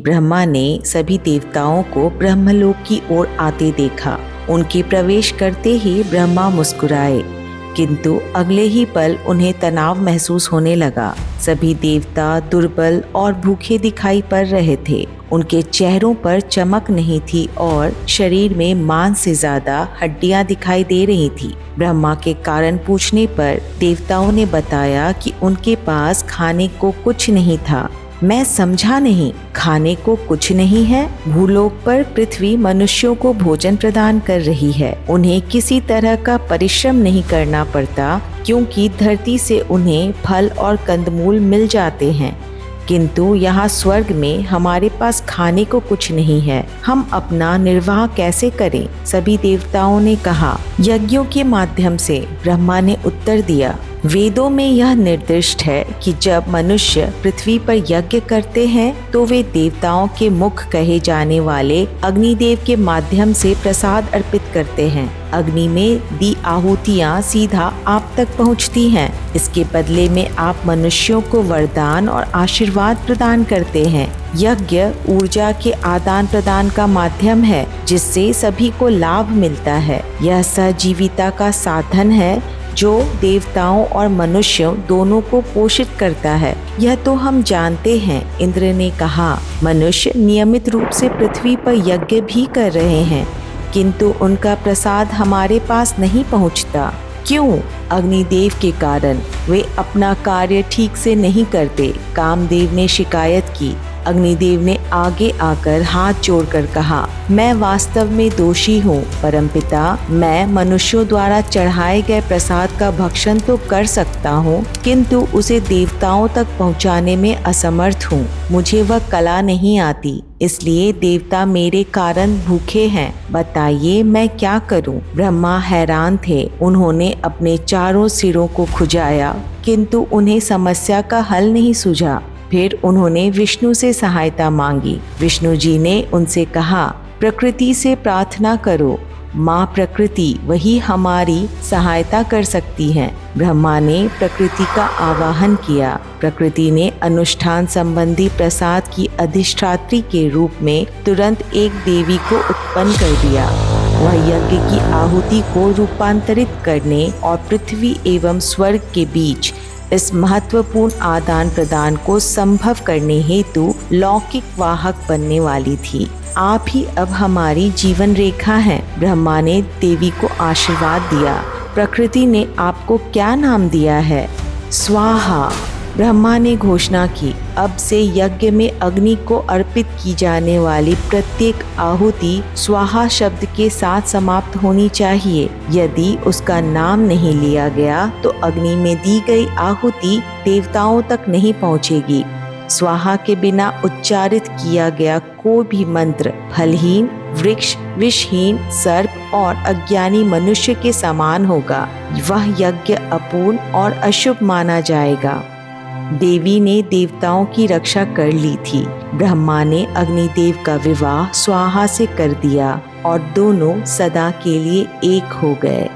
ब्रह्मा ने सभी देवताओं को ब्रह्मलोक की ओर आते देखा। उनके प्रवेश करते ही ब्रह्मा मुस्कुराए, किंतु अगले ही पल उन्हें तनाव महसूस होने लगा। सभी देवता दुर्बल और भूखे दिखाई पड़ रहे थे। उनके चेहरों पर चमक नहीं थी और शरीर में मांस से ज्यादा हड्डियां दिखाई दे रही थी। ब्रह्मा के कारण पूछने पर देवताओं ने बताया कि उनके पास खाने को कुछ नहीं था। मैं समझा नहीं, खाने को कुछ नहीं है? भूलोक पर पृथ्वी मनुष्यों को भोजन प्रदान कर रही है। उन्हें किसी तरह का परिश्रम नहीं करना पड़ता, क्योंकि धरती से उन्हें फल और कंदमूल मिल जाते हैं। किंतु यहाँ स्वर्ग में हमारे पास खाने को कुछ नहीं है। हम अपना निर्वाह कैसे करें? सभी देवताओं ने कहा। यज्ञों के माध्यम से ब्रह्मा ने उत्तर दिया, वेदों में यह निर्दिष्ट है कि जब मनुष्य पृथ्वी पर यज्ञ करते हैं तो वे देवताओं के मुख कहे जाने वाले अग्निदेव के माध्यम से प्रसाद अर्पित करते हैं। अग्नि में दी आहुतियाँ सीधा आप तक पहुँचती हैं। इसके बदले में आप मनुष्यों को वरदान और आशीर्वाद प्रदान करते हैं। यज्ञ ऊर्जा के आदान प्रदान का माध्यम है, जिससे सभी को लाभ मिलता है। यह सजीविता का साधन है जो देवताओं और मनुष्यों दोनों को पोषित करता है। यह तो हम जानते हैं। इंद्र ने कहा, मनुष्य नियमित रूप से पृथ्वी पर यज्ञ भी कर रहे हैं, किंतु उनका प्रसाद हमारे पास नहीं पहुंचता। क्यों? अग्निदेव के कारण। वे अपना कार्य ठीक से नहीं करते। कामदेव ने शिकायत की। अग्निदेव ने आगे आकर हाथ जोड़कर कहा, मैं वास्तव में दोषी हूँ परमपिता। मैं मनुष्यों द्वारा चढ़ाए गए प्रसाद का भक्षण तो कर सकता हूँ, किंतु उसे देवताओं तक पहुँचाने में असमर्थ हूँ। मुझे वह कला नहीं आती, इसलिए देवता मेरे कारण भूखे हैं। बताइए मैं क्या करूं? ब्रह्मा हैरान थे। उन्होंने अपने चारों सिरों को खुजाया, किंतु उन्हें समस्या का हल नहीं सूझा। फिर उन्होंने विष्णु से सहायता मांगी। विष्णु जी ने उनसे कहा, प्रकृति से प्रार्थना करो। माँ प्रकृति वही हमारी सहायता कर सकती है। ब्रह्मा ने प्रकृति का आवाहन किया। प्रकृति ने अनुष्ठान संबंधी प्रसाद की अधिष्ठात्री के रूप में तुरंत एक देवी को उत्पन्न कर दिया। वह यज्ञ की आहुति को रूपांतरित करने और पृथ्वी एवं स्वर्ग के बीच इस महत्वपूर्ण आदान प्रदान को संभव करने हेतु लौकिक वाहक बनने वाली थी। आप ही अब हमारी जीवन रेखा हैं। ब्रह्मा ने देवी को आशीर्वाद दिया। प्रकृति ने आपको क्या नाम दिया है? स्वाहा। ब्रह्मा ने घोषणा की, अब से यज्ञ में अग्नि को अर्पित की जाने वाली प्रत्येक आहुति स्वाहा शब्द के साथ समाप्त होनी चाहिए। यदि उसका नाम नहीं लिया गया तो अग्नि में दी गई आहुति देवताओं तक नहीं पहुंचेगी। स्वाहा के बिना उच्चारित किया गया कोई भी मंत्र फलहीन, वृक्ष, विषहीन, सर्प और अज्ञानी मनुष्य के समान होगा। वह यज्ञ अपूर्ण और अशुभ माना जाएगा। देवी ने देवताओं की रक्षा कर ली थी। ब्रह्मा ने अग्निदेव का विवाह स्वाहा से कर दिया और दोनों सदा के लिए एक हो गए।